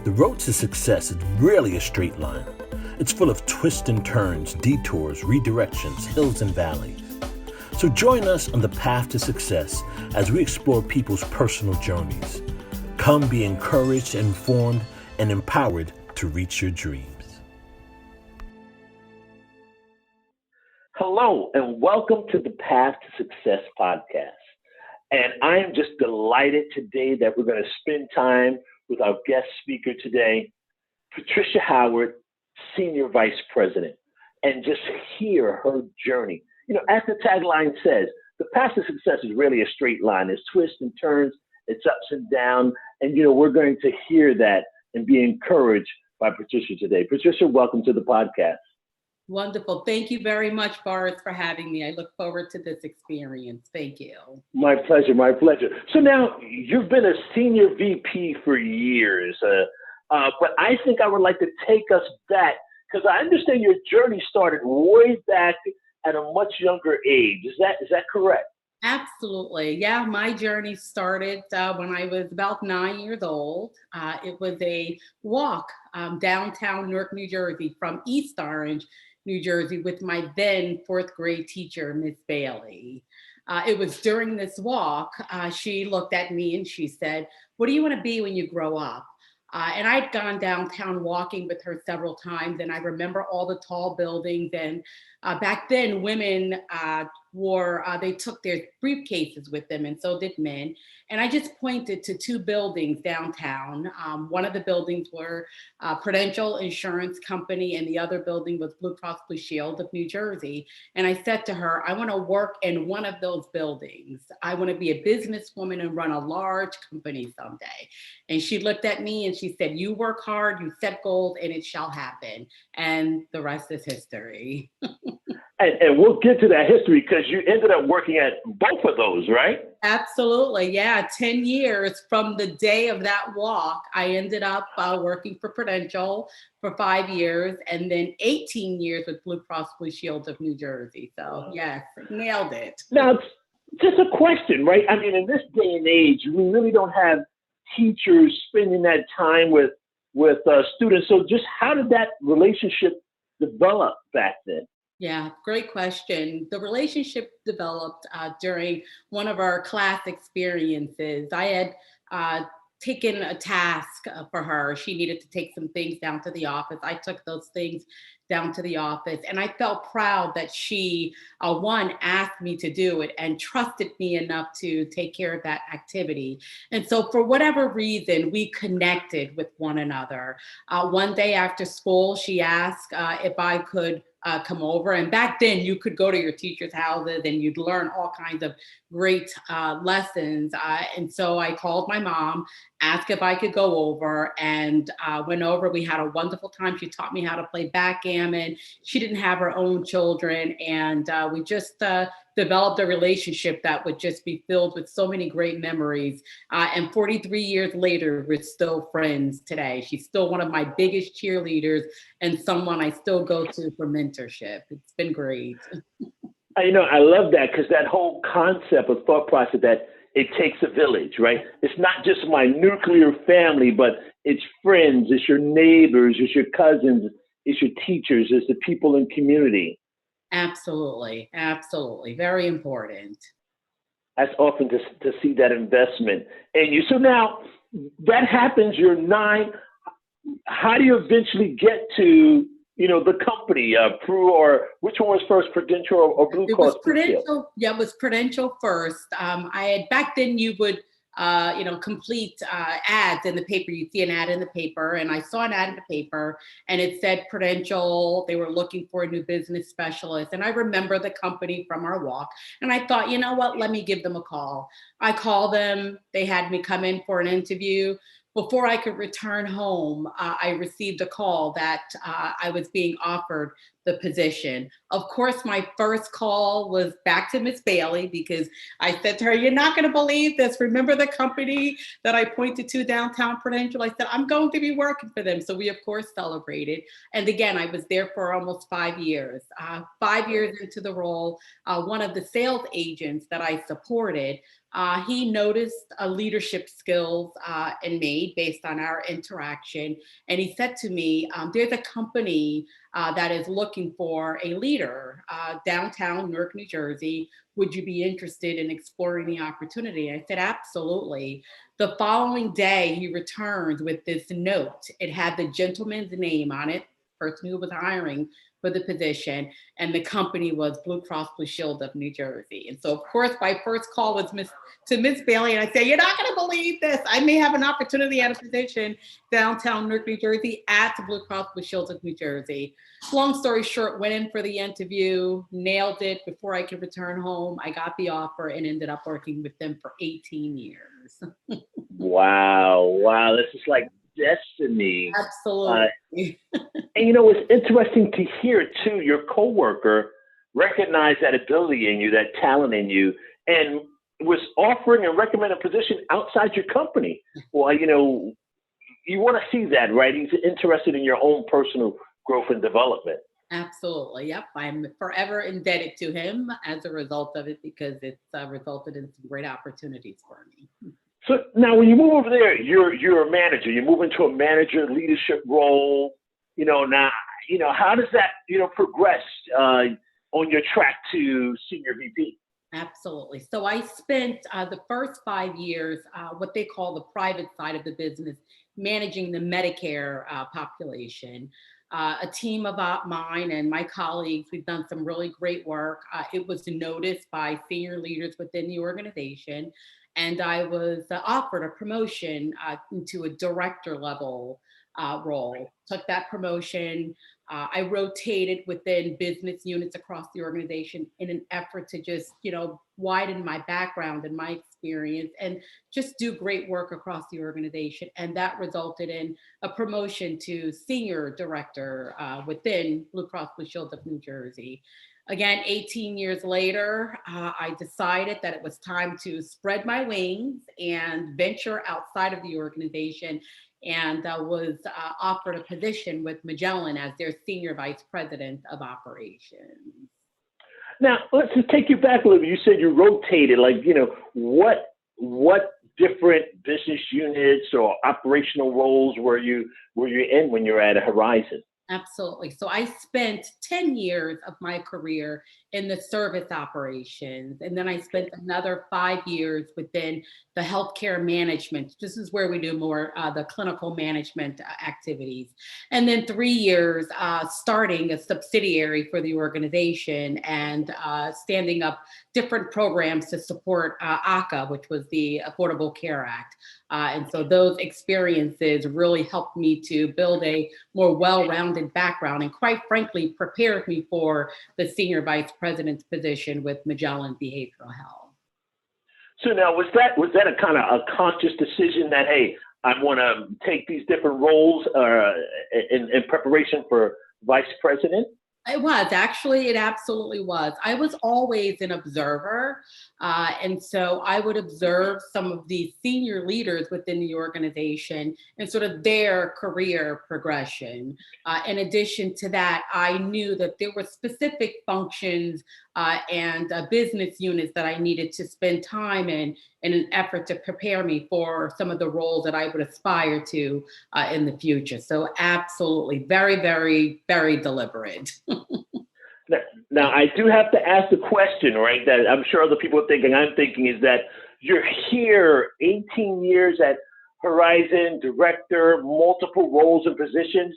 The road to success is rarely a straight line. It's full of twists and turns, detours, redirections, hills and valleys. So join us on the path to success as we explore people's personal journeys. Come be encouraged, informed, and empowered to reach your dreams. Hello, and welcome to the Path to Success podcast. And I am just delighted today that we're going to spend time with our guest speaker today, Patricia Howard, Senior Vice President, and just hear her journey. You know, as the tagline says, the path to success is really a straight line. It's twists and turns, it's ups and downs, and you know, we're going to hear that and be encouraged by Patricia today. Patricia, welcome to the podcast. Wonderful. Thank you very much, Boris, for having me. I look forward to this experience. Thank you. My pleasure, my pleasure. So now you've been a senior VP for years, but I think I would like to take us back because I understand your journey started way back at a much younger age. Is that correct? Absolutely. Yeah, my journey started when I was about 9 years old. It was a walk downtown Newark, New Jersey from East Orange, New Jersey with my then fourth grade teacher, Miss Bailey. It was during this walk, she looked at me and she said, "What do you want to be when you grow up?" And I'd gone downtown walking with her several times, and I remember all the tall buildings. And back then, women they took their briefcases with them, and so did men. And I just pointed to two buildings downtown. One of the buildings were Prudential Insurance Company, and the other building was Blue Cross Blue Shield of New Jersey. And I said to her, "I want to work in one of those buildings. I want to be a businesswoman and run a large company someday." And she looked at me and she said, "You work hard, you set goals, and it shall happen." And the rest is history. And we'll get to that history because you ended up working at both of those, right? Absolutely. Yeah. 10 years from the day of that walk, I ended up working for Prudential for 5 years and then 18 years with Blue Cross Blue Shield of New Jersey. So yes, nailed it. Now, just a question, right? I mean, in this day and age, we really don't have teachers spending that time with students. So just how did that relationship develop back then? Yeah, great question. The relationship developed during one of our class experiences. I had taken a task for her. She needed to take some things down to the office. I took those things down to the office, and I felt proud that she, one, asked me to do it and trusted me enough to take care of that activity. And so for whatever reason, we connected with one another. One day after school, she asked if I could come over. And back then you could go to your teachers' houses and you'd learn all kinds of great lessons. And so I called my mom, asked if I could go over, and went over. We had a wonderful time. She taught me how to play backgammon. She didn't have her own children. And we just developed a relationship that would just be filled with so many great memories. And 43 years later, we're still friends today. She's still one of my biggest cheerleaders and someone I still go to for mentorship. It's been great. You know, I love that because that whole concept of thought process that it takes a village, right? It's not just my nuclear family, but it's friends, it's your neighbors, it's your cousins, it's your teachers, it's the people in community. Absolutely. Absolutely. Very important. That's often to see that investment in you. So now that happens, you're 9. How do you eventually get to, you know, the company, or which one was first, Prudential or Blue Cross? It was Prudential. Yeah, it was Prudential first. Back then you would complete ads in the paper. You'd see an ad in the paper, and I saw an ad in the paper, and it said Prudential. They were looking for a new business specialist, and I remember the company from our walk, and I thought, you know what? Let me give them a call. I called them. They had me come in for an interview. Before I could return home, I received a call that I was being offered the position. Of course, my first call was back to Miss Bailey because I said to her, "You're not going to believe this. Remember the company that I pointed to downtown Prudential?" I said, "I'm going to be working for them." So we, of course, celebrated. And again, I was there for almost 5 years. 5 years into the role, one of the sales agents that I supported He noticed leadership skills in me based on our interaction. And he said to me, there's a company that is looking for a leader downtown Newark, New Jersey. Would you be interested in exploring the opportunity? I said, absolutely. The following day, he returned with this note. It had the gentleman's name on it, person who was hiring for the position, and the company was Blue Cross Blue Shield of New Jersey. And so, of course, my first call was to Miss Bailey, and I said, "You're not going to believe this. I may have an opportunity at a position downtown Newark, New Jersey, at the Blue Cross Blue Shield of New Jersey." Long story short, went in for the interview, nailed it. Before I could return home, I got the offer and ended up working with them for 18 years. Wow, this is like destiny. Absolutely. And you know, it's interesting to hear too, your coworker recognized that ability in you, that talent in you, and was offering and recommending a position outside your company. Well, you know, you want to see that, right? He's interested in your own personal growth and development. Absolutely. Yep. I'm forever indebted to him as a result of it, because it's resulted in some great opportunities for me. So now when you move over there, you're a manager, you move into a manager leadership role, you know, now, you know, how does that, you know, progress on your track to senior VP? Absolutely. So I spent the first 5 years, what they call the private side of the business, managing the Medicare population. A team of mine and my colleagues, we've done some really great work. It was noticed by senior leaders within the organization, and I was offered a promotion into a director level role. Took that promotion. I rotated within business units across the organization in an effort to just, you know, widen my background and my experience and just do great work across the organization. And that resulted in a promotion to senior director within Blue Cross Blue Shield of New Jersey. Again, 18 years later, I decided that it was time to spread my wings and venture outside of the organization, and was offered a position with Magellan as their senior vice president of operations. Now, let's just take you back a little bit. You said you rotated, like, you know, what different business units or operational roles were you in when you were at Horizon? Absolutely. So I spent 10 years of my career in the service operations. And then I spent another 5 years within the healthcare management. This is where we do more the clinical management activities. And then 3 years starting a subsidiary for the organization and standing up different programs to support ACA, which was the Affordable Care Act. And so those experiences really helped me to build a more well-rounded background and, quite frankly, prepared me for the senior vice president's position with Magellan Behavioral Health. So now, was that a kind of a conscious decision that, hey, I want to take these different roles in preparation for vice president? It was actually, it absolutely was. I was always an observer. And so I would observe some of the senior leaders within the organization and sort of their career progression. In addition to that, I knew that there were specific functions and business units that I needed to spend time in an effort to prepare me for some of the roles that I would aspire to in the future. So absolutely, very, very, very deliberate. Now, I do have to ask the question, right, that I'm sure other people are thinking, I'm thinking, is that you're here 18 years at Horizon, director, multiple roles and positions.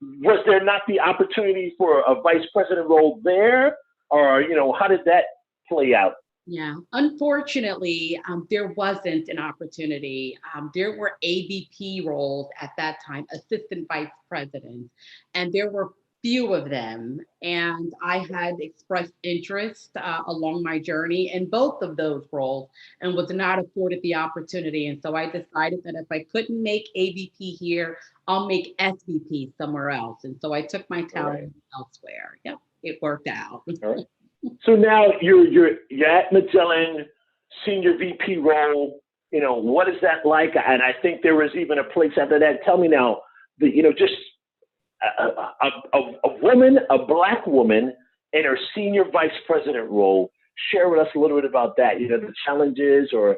Was there not the opportunity for a vice president role there? Or, you know, how did that play out? Yeah, unfortunately, there wasn't an opportunity. There were AVP roles at that time, assistant vice president, and there were few of them. And I had expressed interest along my journey in both of those roles and was not afforded the opportunity. And so I decided that if I couldn't make AVP here, I'll make SVP somewhere else. And so I took my talent elsewhere. Yep, it worked out. All right. So now you're at Magellan, senior VP role. You know, what is that like? And I think there was even a place after that. Tell me now, you know, just a woman, a Black woman in her senior vice president role. share with us a little bit about that, the challenges or,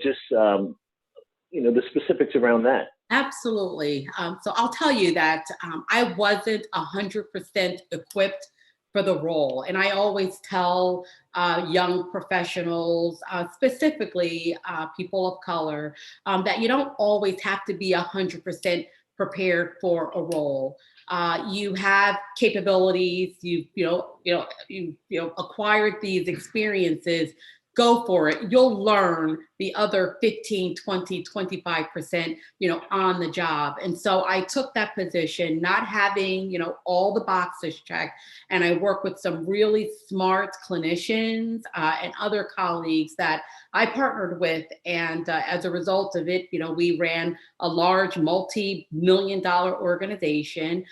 just, the specifics around that. Absolutely. So I'll tell you that I wasn't 100% equipped for the role. And I always tell young professionals, specifically people of color, that you don't always have to be 100% prepared for a role. You have capabilities, you acquired these experiences. Go for it. You'll learn the other 15, 20, 25%, on the job. And so I took that position, not having, all the boxes checked. And I work with some really smart clinicians and other colleagues that I partnered with. And as a result of it, we ran a large multi-million-dollar organization.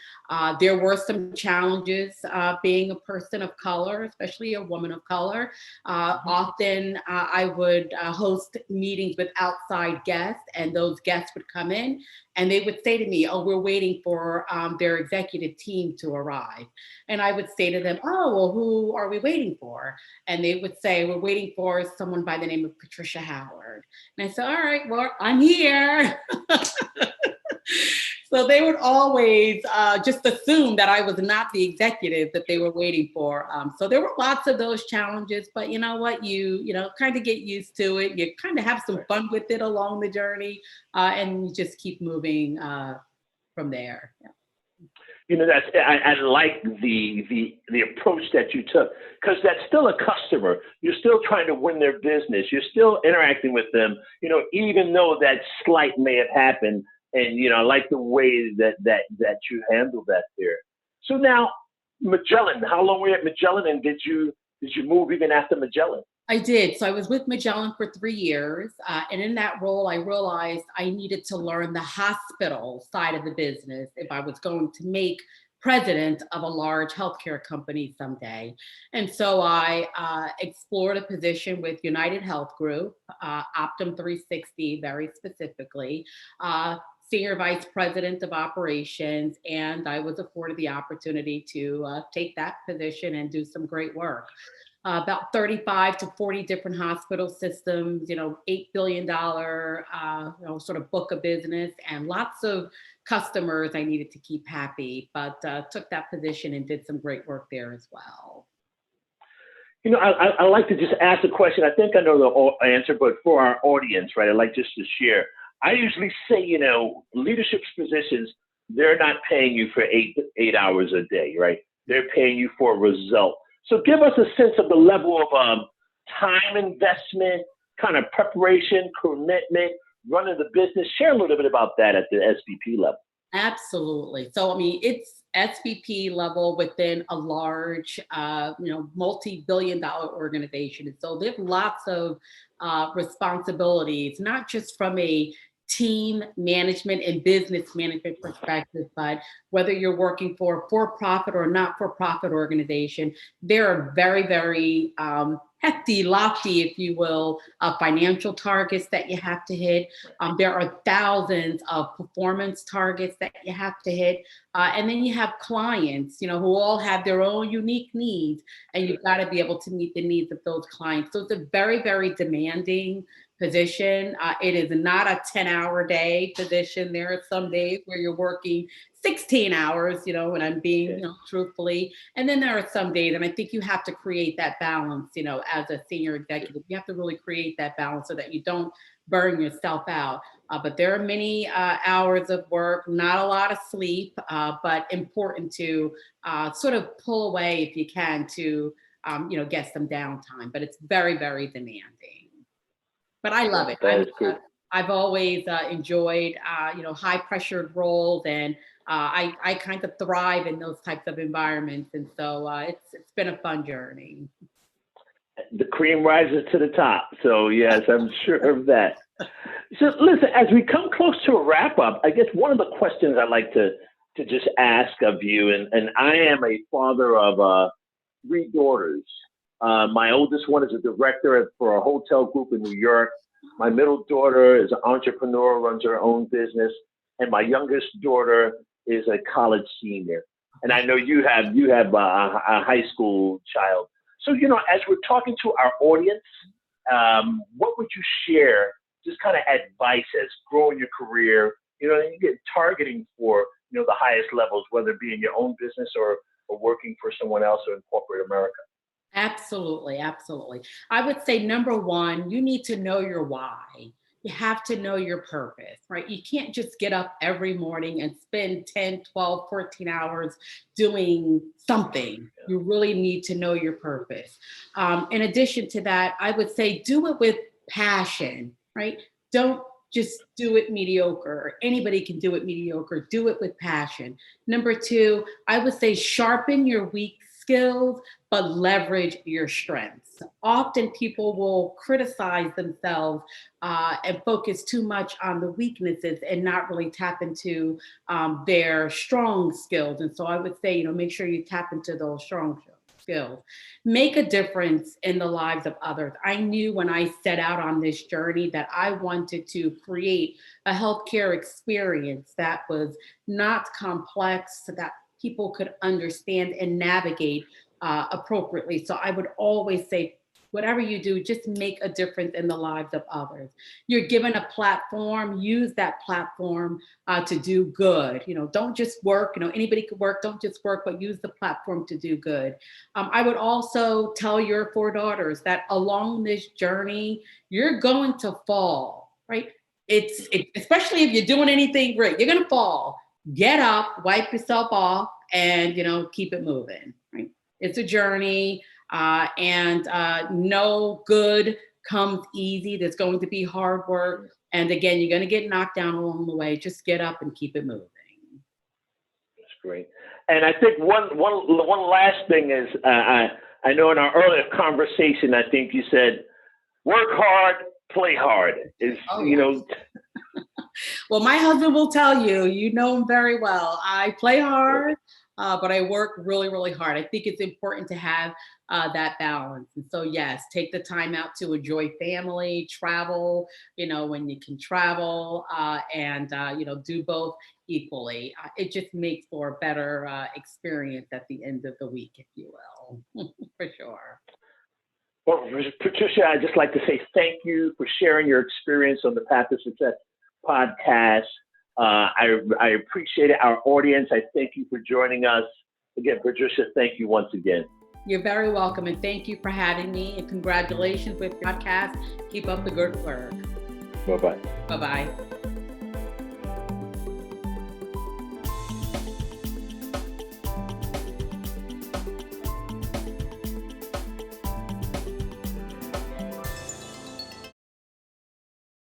There were some challenges being a person of color, especially a woman of color. Often I would host meetings with outside guests, and those guests would come in and they would say to me, "Oh, we're waiting for their executive team to arrive." And I would say to them, "Oh, well, who are we waiting for?" And they would say, "We're waiting for someone by the name of Patricia Howard." And I said, "All right, well, I'm here." So they would always just assume that I was not the executive that they were waiting for. So there were lots of those challenges, but you know what? You kind of get used to it. You kind of have some fun with it along the journey, and you just keep moving from there. Yeah. I like the approach that you took, because that's still a customer. You're still trying to win their business. You're still interacting with them, even though that slight may have happened. And, I like the way that you handled that there. So now, Magellan, how long were you at Magellan, and did you move even after Magellan? I did. So I was with Magellan for 3 years. And in that role, I realized I needed to learn the hospital side of the business if I was going to make president of a large healthcare company someday. And so I explored a position with United Health Group, Optum 360 very specifically, senior vice president of operations, and I was afforded the opportunity to take that position and do some great work. About 35 to 40 different hospital systems, $8 billion sort of book of business, and lots of customers I needed to keep happy, but took that position and did some great work there as well. I like to just ask a question. I think I know the answer, but for our audience, right, I'd like just to share. I usually say, leadership positions, they're not paying you for eight hours a day, right? They're paying you for a result. So give us a sense of the level of time investment, kind of preparation, commitment, running the business. Share a little bit about that at the SVP level. Absolutely. So, it's SVP level within a large, multi-billion-dollar organization. And so there's lots of responsibilities, not just from a team management and business management perspective, but whether you're working for a for-profit or not-for-profit organization, there are very, very hefty, lofty, if you will, financial targets that you have to hit. There are thousands of performance targets that you have to hit. And then you have clients, who all have their own unique needs, and you've got to be able to meet the needs of those clients. So it's a very, very demanding position. It is not a 10-hour day position. There are some days where you're working 16 hours, and I'm being, truthfully. And then there are some days, and I think you have to create that balance, as a senior executive. You have to really create that balance so that you don't burn yourself out. But there are many hours of work, not a lot of sleep, but important to sort of pull away if you can to, get some downtime. But it's very, very demanding. But I love it. I've always enjoyed, high pressured roles, and I kind of thrive in those types of environments. And so it's been a fun journey. The cream rises to the top. So yes, I'm sure of that. So listen, as we come close to a wrap up, I guess one of the questions I'd like to just ask of you, and I am a father of 3 daughters. My oldest one is a director for a hotel group in New York. My middle daughter is an entrepreneur, runs her own business, and my youngest daughter is a college senior. And I know you have a high school child. So, as we're talking to our audience, what would you share, just kind of advice as growing your career, you get targeting for, the highest levels, whether it be in your own business or working for someone else or in corporate America? Absolutely, absolutely. I would say number one, you need to know your why. You have to know your purpose, right? You can't just get up every morning and spend 10, 12, 14 hours doing something. You really need to know your purpose. In addition to that, I would say do it with passion, right? Don't just do it mediocre. Anybody can do it mediocre. Do it with passion. Number two, I would say sharpen your weak skills but leverage your strengths. Often people will criticize themselves and focus too much on the weaknesses and not really tap into their strong skills. And so I would say, make sure you tap into those strong skills. Make a difference in the lives of others. I knew when I set out on this journey that I wanted to create a healthcare experience that was not complex, so that people could understand and navigate appropriately. So I would always say, whatever you do, just make a difference in the lives of others. You're given a platform, use that platform to do good. Don't just work. Anybody could work. Don't just work, but use the platform to do good. I would also tell your four daughters that along this journey, you're going to fall, right? Especially if you're doing anything great, you're going to fall. Get up, wipe yourself off, and keep it moving. Right? It's a journey, and no good comes easy. There's going to be hard work, and again, you're going to get knocked down along the way. Just get up and keep it moving. That's great. And I think one last thing is, I know in our earlier conversation, I think you said, work hard, play hard. Well, my husband will tell you, you know him very well. I play hard, but I work really, really hard. I think it's important to have that balance. And so, yes, take the time out to enjoy family, travel, when you can travel, and, do both equally. It just makes for a better experience at the end of the week, if you will, for sure. Well, Patricia, I'd just like to say thank you for sharing your experience on the Path to Success podcast. I appreciate it. Our audience, I thank you for joining us. Again, Patricia, thank you once again. You're very welcome, and thank you for having me, and congratulations with your podcast. Keep up the good work. Bye-bye. Bye-bye.